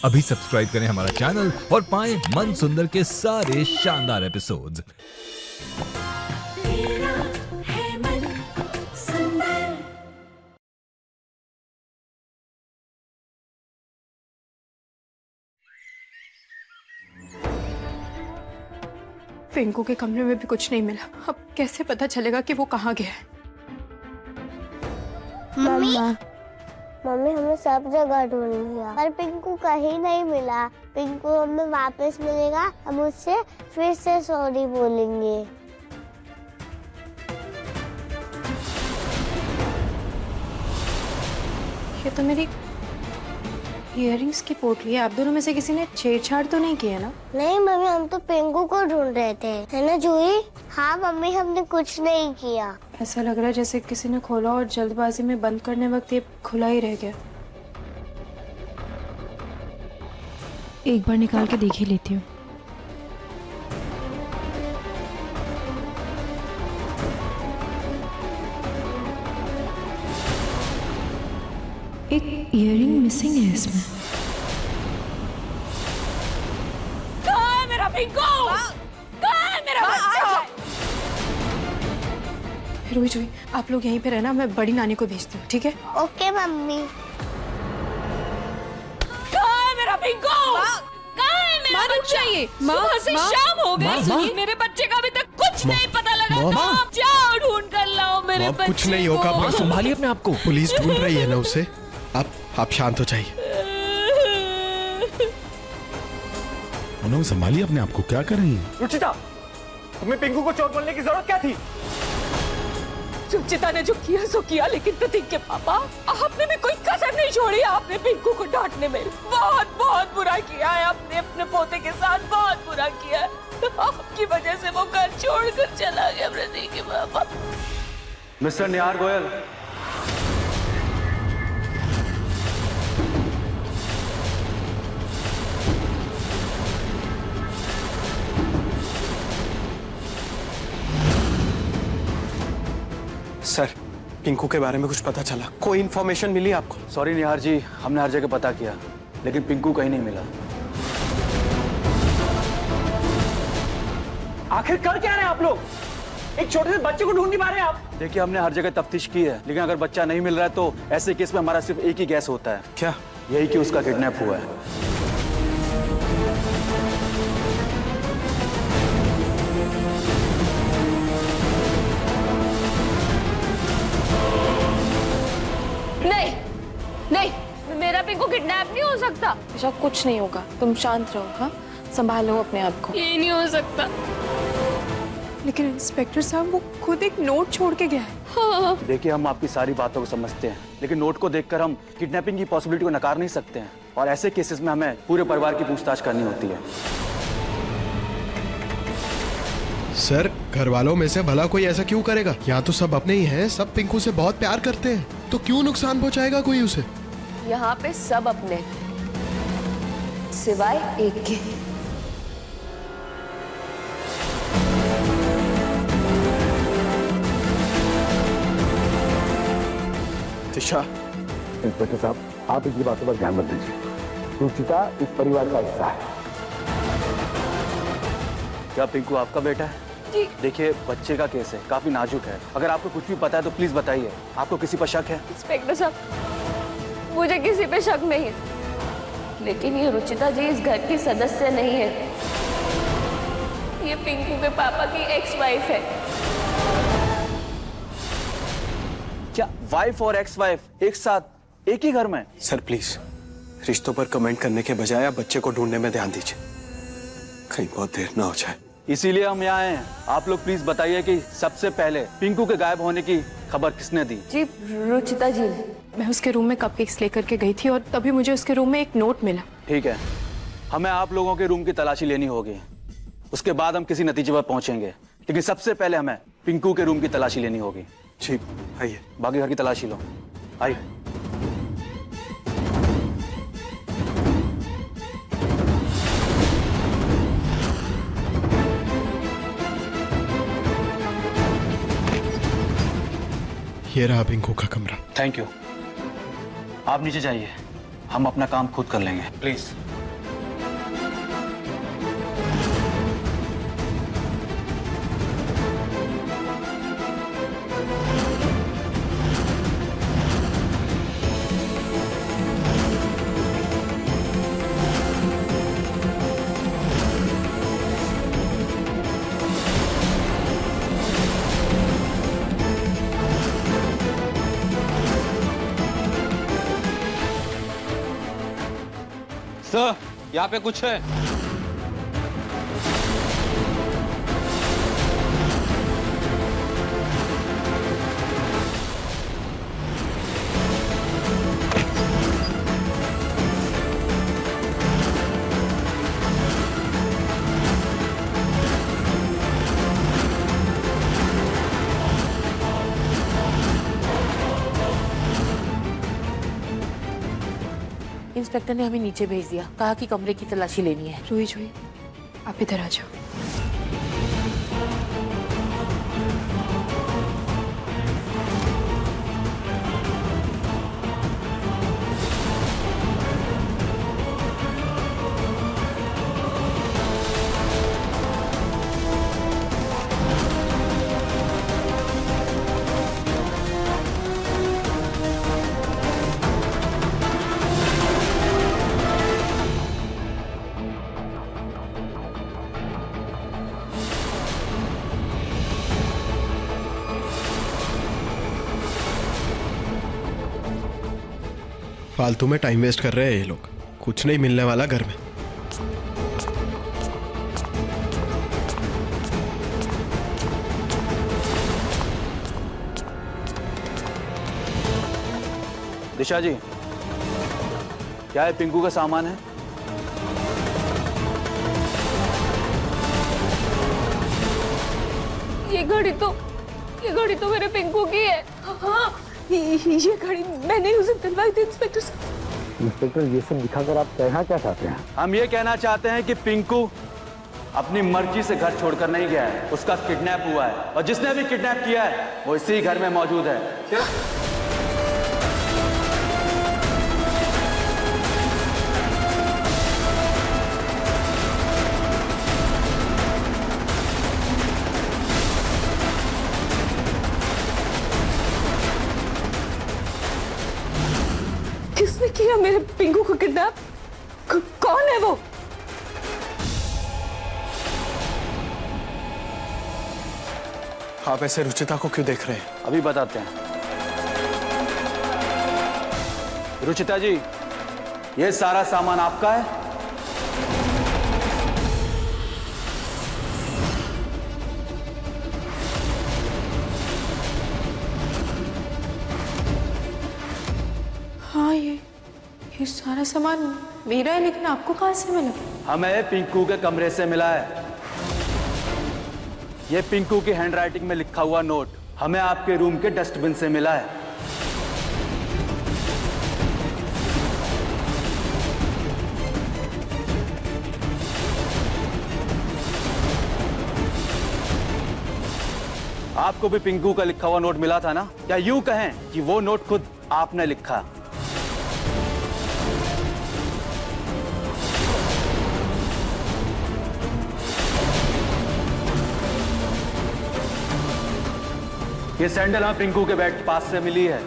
अभी सब्सक्राइब करें हमारा चैनल और पाएं मन सुंदर के सारे शानदार एपिसोड्स। तेरा है मन सुंदर। पिंकू के कमरे में भी कुछ नहीं मिला। अब कैसे पता चलेगा कि वो कहाँ गया है? मम्मा, मम्मी हमें सब जगह ढूंढ लिया पर पिंकू कहीं नहीं मिला। पिंकू हमें वापस मिलेगा, हम उससे फिर से सॉरी बोलेंगे। ये तो मेरी इयररिंग्स की पोटली है। आप दोनों में से किसी ने छेड़छाड़ तो नहीं किया ना? नहीं मम्मी, हम तो पिंकू को ढूंढ रहे थे, है ना जूही? हाँ मम्मी, हमने कुछ नहीं किया। ऐसा लग रहा है जैसे किसी ने खोला और जल्दबाजी में बंद करने वक्त ये खुला ही रह गया। एक बार निकाल के देख ही लेती हूँ। एक इयररिंग मिसिंग है इसमें। कहाँ है मेरा पिंकू? कहाँ है मेरा बच्चा? रोई जोई, आप लोग यहीं पे रहना, मैं बड़ी नानी को भेजती हूँ, ठीक है? Okay mummy. कहाँ है मेरा पिंकू? कहाँ है मेरा बच्चा? सुबह से शाम हो गई, मेरे बच्चे का अभी तक कुछ नहीं पता लगा। तो आप जाओ ढूंढ कर लाओ मेरे बच्चे को। कुछ नहीं होगा, आप संभालिए अपने आप को। पुलिस ढूंढ रही है ना उसे। आप शांत हो जाइए। उन्होंने संभालिए अपने आप को। क्या कर रही है रुचिता? तुम्हें पिंकू को चोट बोलने की जरूरत क्या थी? रुचिता ने जो किया सो किया, लेकिन प्रतीक के पापा, आपने भी कोई कसर नहीं छोड़ी। आपने पिंकू को डांटने में बहुत बहुत बुरा किया है। आपने अपने पोते के साथ बहुत बुरा किया है। आपकी वजह से वो घर छोड़कर चला गया प्रतीक के पापा। मिस्टर निहार गोयल, सर, पिंकू के बारे में कुछ पता चला? कोई इन्फॉर्मेशन मिली आपको? सॉरी निहार जी, हमने हर जगह पता किया लेकिन पिंकू कहीं नहीं मिला। आखिर कर क्या रहे हैं आप लोग? एक छोटे से बच्चे को ढूंढ नहीं पा रहे हैं आप? देखिए, हमने हर जगह तफ्तीश की है लेकिन अगर बच्चा नहीं मिल रहा है तो ऐसे केस में हमारा सिर्फ एक ही गैस होता है। क्या? यही कि उसका किडनैप हुआ है। नहीं नहीं, मेरा पिंकू किडनैप नहीं हो सकता। ऐसा कुछ नहीं होगा, तुम शांत रहो। हाँ, संभालो अपने आप को। ये नहीं हो सकता। लेकिन इंस्पेक्टर साहब, वो खुद एक नोट छोड़ के गया है। हाँ। देखिए, हम आपकी सारी बातों को समझते हैं लेकिन नोट को देखकर हम किडनैपिंग की पॉसिबिलिटी को नकार नहीं सकते हैं और ऐसे केसेस में हमें पूरे परिवार की पूछताछ करनी होती है। सर, घर वालों में से भला कोई ऐसा क्यों करेगा? यहाँ तो सब अपने ही हैं, सब पिंकू से बहुत प्यार करते हैं, तो क्यों नुकसान पहुंचाएगा कोई उसे? यहाँ पे सब अपने सिवाय एक के। दिशा, इंस्पेक्टर साहब, आप इनकी बातों पर ध्यान मत दीजिए। रुचिता इस परिवार का हिस्सा है। क्या पिंकू आपका बेटा है? जी। देखिए, बच्चे का केस है, काफी नाजुक है। अगर आपको कुछ भी पता है तो प्लीज बताइए। आपको किसी पर शक है? इंस्पेक्टर साहब, मुझे किसी पे शक नहीं है, लेकिन ये रुचिता जी इस घर की सदस्य नहीं है। ये पिंकू के पापा की एक्स वाइफ है। क्या वाइफ और एक्स वाइफ एक साथ एक ही घर में? सर प्लीज, रिश्तों पर कमेंट करने के बजाय आप बच्चे को ढूंढने में ध्यान दीजिए, कहीं बहुत देर ना हो जाए। इसीलिए हम यहाँ हैं। आप लोग प्लीज बताइए कि सबसे पहले पिंकू के गायब होने की खबर किसने दी? जी, रुचिता जी ने। मैं उसके रूम में कपकेक्स लेकर के गई थी और तभी मुझे उसके रूम में एक नोट मिला। ठीक है, हमें आप लोगों के रूम की तलाशी लेनी होगी, उसके बाद हम किसी नतीजे पर पहुंचेंगे, लेकिन सबसे पहले हमें पिंकू के रूम की तलाशी लेनी होगी। जी, आइए। बाकी घर की तलाशी लो, आइए। ये रहा पिंकू का कमरा। Thank you. आप नीचे जाइए, हम अपना काम खुद कर लेंगे, प्लीज। सर, यहाँ पे कुछ है। इंस्पेक्टर ने हमें नीचे भेज दिया, कहा कि कमरे की तलाशी लेनी है। रूही जूही, आप इधर आ जाओ। फालतू में टाइम वेस्ट कर रहे हैं ये लोग, कुछ नहीं मिलने वाला घर में। दिशा जी, क्या है पिंकू का सामान है? ये घड़ी तो मेरे पिंकू की है। हाँ, ये घड़ी मैंने उसे दिलवाई थी इंस्पेक्टर साहब। इंस्पेक्टर, ये सब दिखाकर आप कहना क्या चाहते हैं? हम ये कहना चाहते हैं कि पिंकू अपनी मर्जी से घर छोड़कर नहीं गया है, उसका किडनैप हुआ है और जिसने भी किडनैप किया है वो इसी घर में मौजूद है। किसने किया मेरे पिंकू को किडनैप? कौन है वो? आप ऐसे रुचिता को क्यों देख रहे हैं? अभी बताते हैं। रुचिता जी, ये सारा सामान आपका है? हाँ, ये सारा सामान मेरा है, लेकिन आपको कहाँ से मिला? हमें पिंकू के कमरे से मिला है। ये पिंकू की हैंडराइटिंग में लिखा हुआ नोट हमें आपके रूम के डस्टबिन से मिला है। आपको भी पिंकू का लिखा हुआ नोट मिला था ना? या यूं कहें कि वो नोट खुद आपने लिखा। ये सैंडल हमें पिंकू के बेड के पास से मिली है।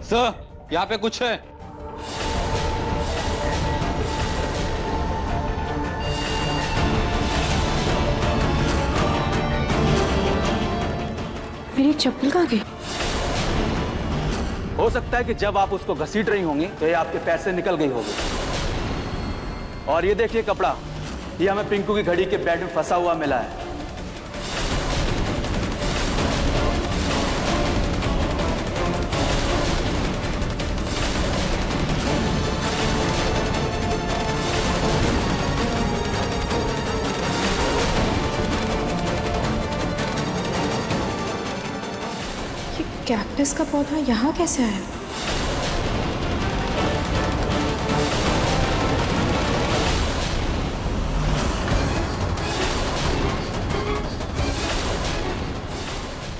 सर, यहाँ पे कुछ है। मेरी चप्पल कहाँ गई? हो सकता है कि जब आप उसको घसीट रही होंगी तो ये आपके पैर से निकल गई होगी। और ये देखिए कपड़ा, ये हमें पिंकू की घड़ी के बेड में फंसा हुआ मिला है। ये कैक्टस का पौधा यहाँ कैसे आया?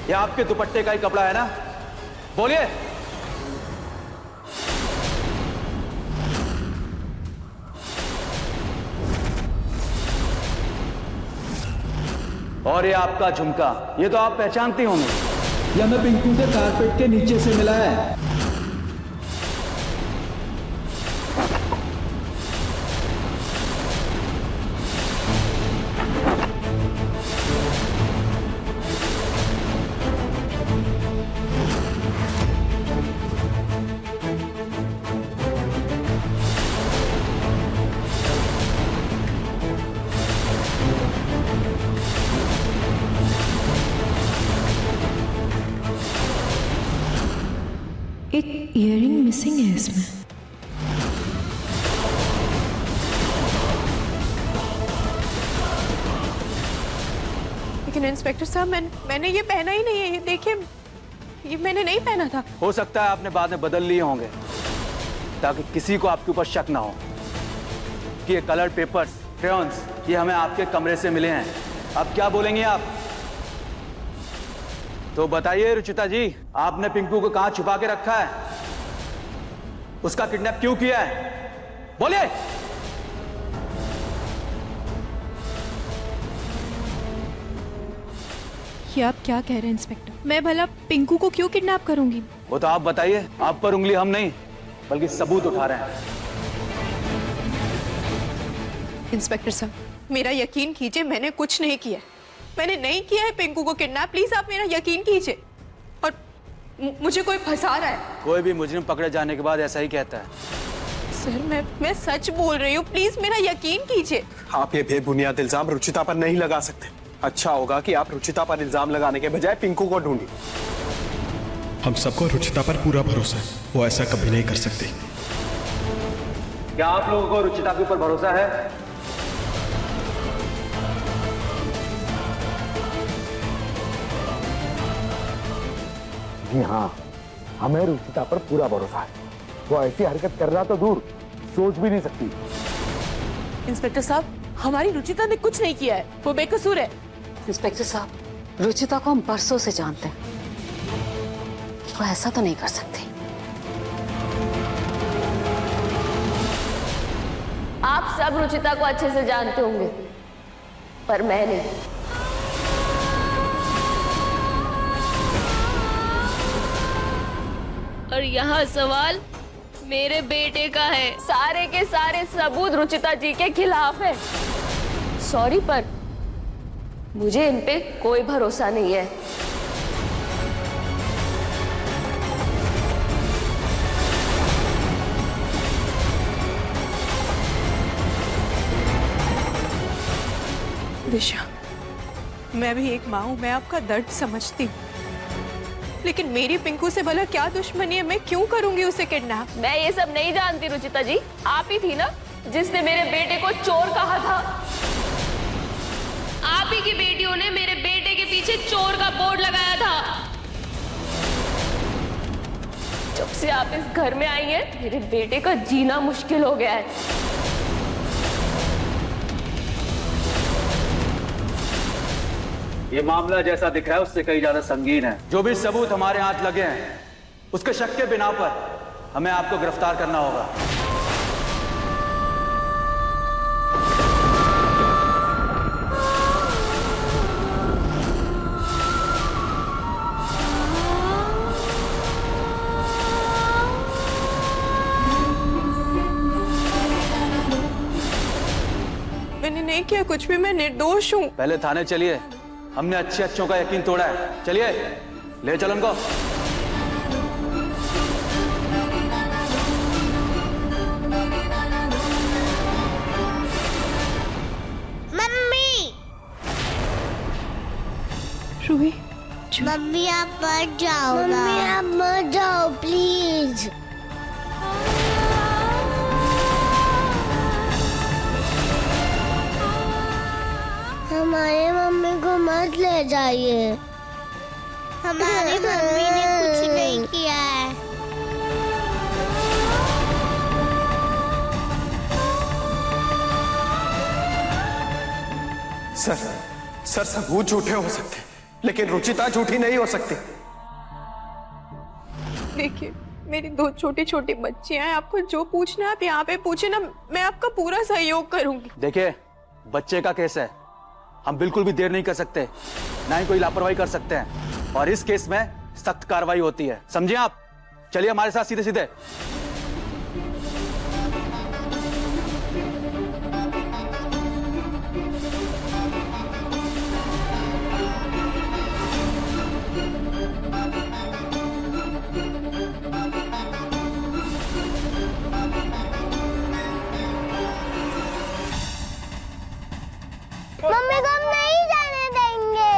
ये आपके दुपट्टे का ही कपड़ा है ना? बोलिए। और ये आपका झुमका, ये तो आप पहचानती होंगी। ये हमें पिंकू के कारपेट के नीचे से मिला है। ईयरिंग मिसिंग है इसमें। लेकिन इंस्पेक्टर साहब मैंने ये पहना ही नहीं है, ये देखिए, ये मैंने नहीं पहना था। हो सकता है आपने बाद में बदल लिए होंगे ताकि किसी को आपके ऊपर शक ना हो कि ये कलर पेपर्स, क्रेयॉन्स ये हमें आपके कमरे से मिले हैं। अब क्या बोलेंगे आप? तो बताइए रुचिता जी, आपने पिंकू को कहां छुपा के रखा है? उसका किडनैप क्यों किया है? बोलिए। ये आप क्या कह रहे हैं इंस्पेक्टर? मैं भला पिंकू को क्यों किडनैप करूंगी? वो तो आप बताइए। आप पर उंगली हम नहीं बल्कि सबूत उठा रहे हैं। इंस्पेक्टर साहब, मेरा यकीन कीजिए, मैंने कुछ नहीं किया। मैंने नहीं किया है पिंकू को किडनैप। प्लीज आप मेरा यकीन कीजिए। और मुझे कोई फंसा रहा है। कोई भी मुजरिम पकड़े जाने के बाद ऐसा ही कहता है। सर मैं सच बोल रही हूँ, प्लीज मेरा यकीन कीजिए। आप ये बेबुनियाद इल्जाम रुचिता पर नहीं लगा सकते। अच्छा होगा कि आप रुचिता पर इल्जाम लगाने के बजाय पिंकू को ढूंढिए। हम सबको रुचिता पर पूरा भरोसा है, वो ऐसा कभी नहीं कर सकती। क्या आप लोगों को रुचिता के ऊपर भरोसा है? जी हाँ, हमें रुचिता पर पूरा भरोसा है। वो ऐसी हरकत करना तो दूर, सोच भी नहीं सकती। इंस्पेक्टर साहब, हमारी रुचिता ने कुछ नहीं किया है, वो बेकसूर है। इंस्पेक्टर साहब, रुचिता को हम बरसों से जानते हैं, वो ऐसा तो नहीं कर सकती। आप सब रुचिता को अच्छे से जानते होंगे, पर मैं नहीं। और यहाँ सवाल मेरे बेटे का है। सारे के सारे सबूत रुचिता जी के खिलाफ है। सॉरी, पर मुझे इन पे कोई भरोसा नहीं है। दिशा, मैं भी एक माँ हूँ, मैं आपका दर्द समझती हूँ, लेकिन मेरी पिंकू से भला क्या दुश्मनी है? मैं क्यों करूंगी उसे किडनैप? मैं ये सब नहीं जानती रुचिता जी। आप ही थी ना जिसने मेरे बेटे को चोर कहा था। आप ही की बेटियों ने मेरे बेटे के पीछे चोर का बोर्ड लगाया था। जब से आप इस घर में आई हैं, मेरे बेटे का जीना मुश्किल हो गया है। ये मामला जैसा दिख रहा है उससे कहीं ज्यादा संगीन है। जो भी सबूत हमारे हाथ लगे हैं, उसके शक के बिना पर हमें आपको गिरफ्तार करना होगा। मैंने नहीं किया कुछ भी, मैं निर्दोष हूँ। पहले थाने चलिए, हमने अच्छों का यकीन तोड़ा है। चलिए, ले चलो उनको। मम्मी, रूही, मम्मी आप मत जाओ। मम्मी आप मत जाओ प्लीज। हमारे मम्मी को मत ले जाइए। हमारी मम्मी ने कुछ नहीं किया है। सर सबूत झूठे हो सकते हैं, लेकिन रुचिता झूठी नहीं हो सकती। देखिए, मेरी दो छोटे छोटे बच्चे हैं, आपको जो पूछना है आप यहाँ पे पूछे ना, मैं आपका पूरा सहयोग करूंगी। देखिए, बच्चे का केस है, हम बिल्कुल भी देर नहीं कर सकते, ना ही कोई लापरवाही कर सकते हैं, और इस केस में सख्त कार्रवाई होती है, समझे आप? चलिए हमारे साथ सीधे सीधे। मम्मी को हम नहीं जाने देंगे।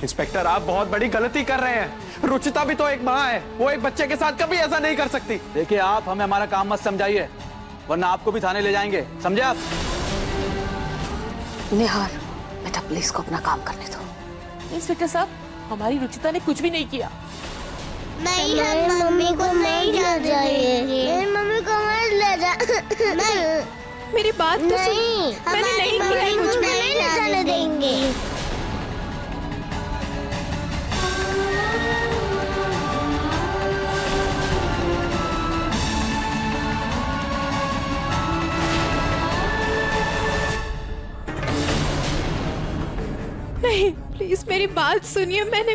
इंस्पेक्टर, आप बहुत बड़ी गलती कर रहे हैं। रुचिता भी तो एक माँ है, वो एक बच्चे के साथ कभी ऐसा नहीं कर सकती। देखिए, आप हमें हमारा काम मत समझाइए, वरना आपको भी थाने ले जाएंगे, समझे आप? निहार, बेटा प्लीज को अपना काम करने दो। इंस्पेक्टर साहब, हमारी रुचिता ने कुछ भी नहीं किया। नहीं, हम मम्मी को नहीं ले जाएंगे। मम्मी को मत ले जा। नहीं, मेरी बात तो सुन। मैंने नहीं किया है कुछ भी। नहीं ले जाने देंगे। नहीं, प्लीज मेरी बात सुनिए। मैंने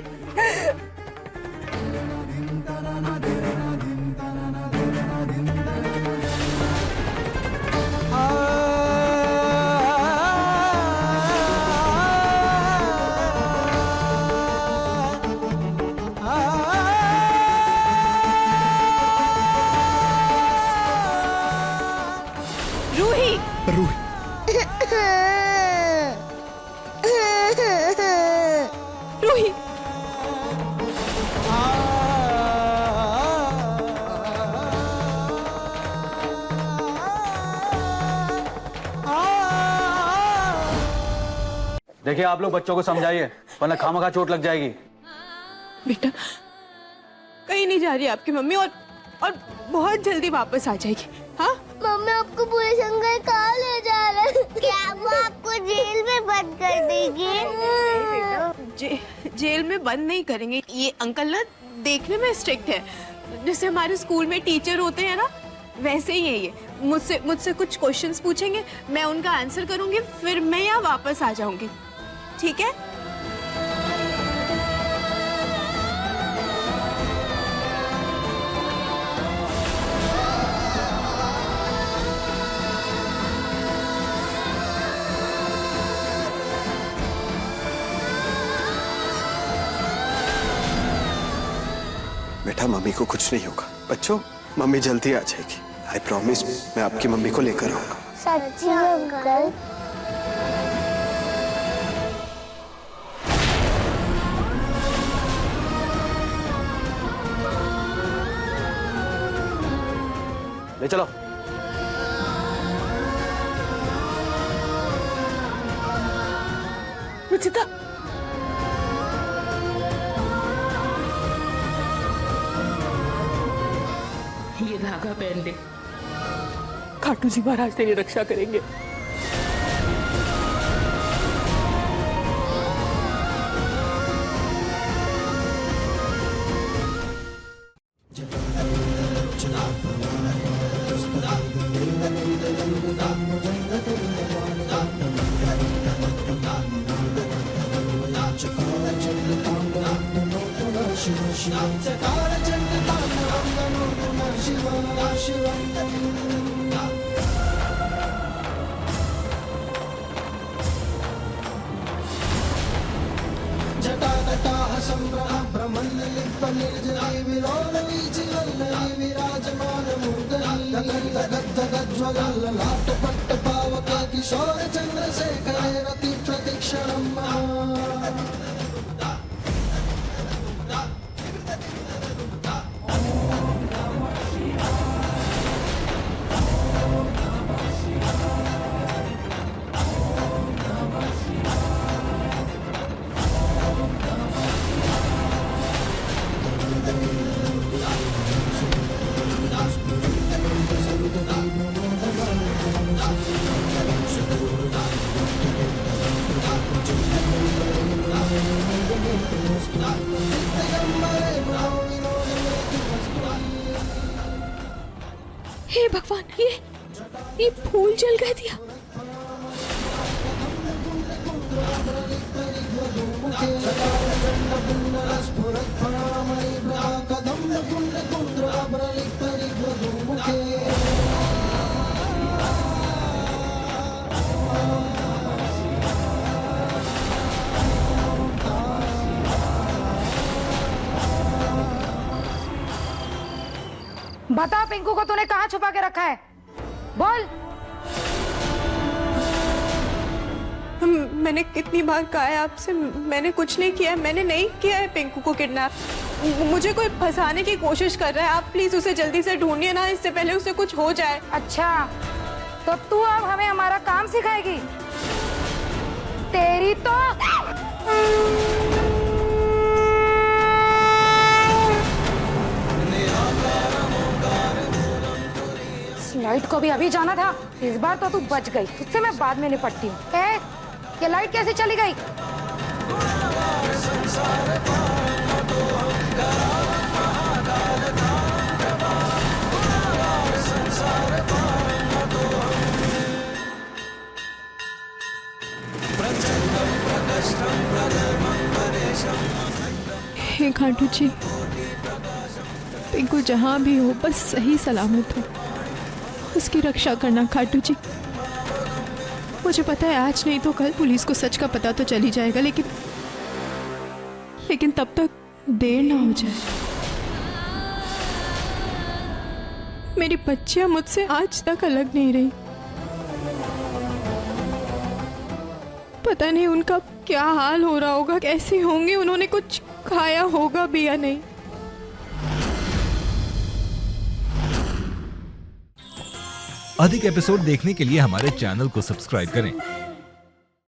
रूही रूही देखिए, आप लोग बच्चों को समझाइए, वरना खामखा चोट लग जाएगी। बेटा कहीं नहीं जा रही आपकी मम्मी, और बहुत जल्दी वापस आ जाएगी। हाँ, मम्मी आपको पुलिस अंकल कहाँ ले जा रहे हैं? क्या वो आपको जेल में बंद कर देंगे? जेल में बंद नहीं करेंगे। ये अंकल ना देखने में स्ट्रिक्ट है, जैसे हमारे स्कूल में टीचर होते हैं ना, वैसे ही है ये। मुझसे कुछ क्वेश्चंस पूछेंगे, मैं उनका आंसर करूंगी, फिर मैं यहाँ वापस आ जाऊंगी। ठीक है? बेटा, मम्मी को कुछ नहीं होगा। बच्चों, मम्मी जल्दी आ जाएगी। आई प्रॉमिस, मैं आपकी मम्मी को लेकर आऊंगा। सच्ची अंकल? ले चलो। रुचिता, ये धागा पहन दे। खाटू जी महाराज तेरी रक्षा करेंगे। हे भगवान, ये फूल जल गए दिया। बता पिंकू को तूने कहाँ छुपा के रखा है? बोल। मैंने कितनी बार कहा है आपसे, मैंने कुछ नहीं किया है, मैंने नहीं किया है पिंकू को किडनैप। मुझे कोई फंसाने की कोशिश कर रहा है, आप प्लीज उसे जल्दी से ढूंढिए ना, इससे पहले उसे कुछ हो जाए। अच्छा, तो तू अब हमें हमारा काम सिखाएगी? तेरी तो लाइट को भी अभी जाना था, इस बार तो तू बच गई, उससे मैं बाद में निपटती हूँ। ये लाइट कैसे चली गई? हे खाटू जी, पिंकू जहाँ भी हो बस सही सलामत हो, उसकी रक्षा करना खाटू जी। मुझे पता है आज नहीं तो कल पुलिस को सच का पता तो चल ही जाएगा, लेकिन तब तक देर ना हो जाए। मेरी बच्चियां मुझसे आज तक अलग नहीं रही, पता नहीं उनका क्या हाल हो रहा होगा, कैसे होंगे, उन्होंने कुछ खाया होगा भी या नहीं। अधिक एपिसोड देखने के लिए हमारे चैनल को सब्सक्राइब करें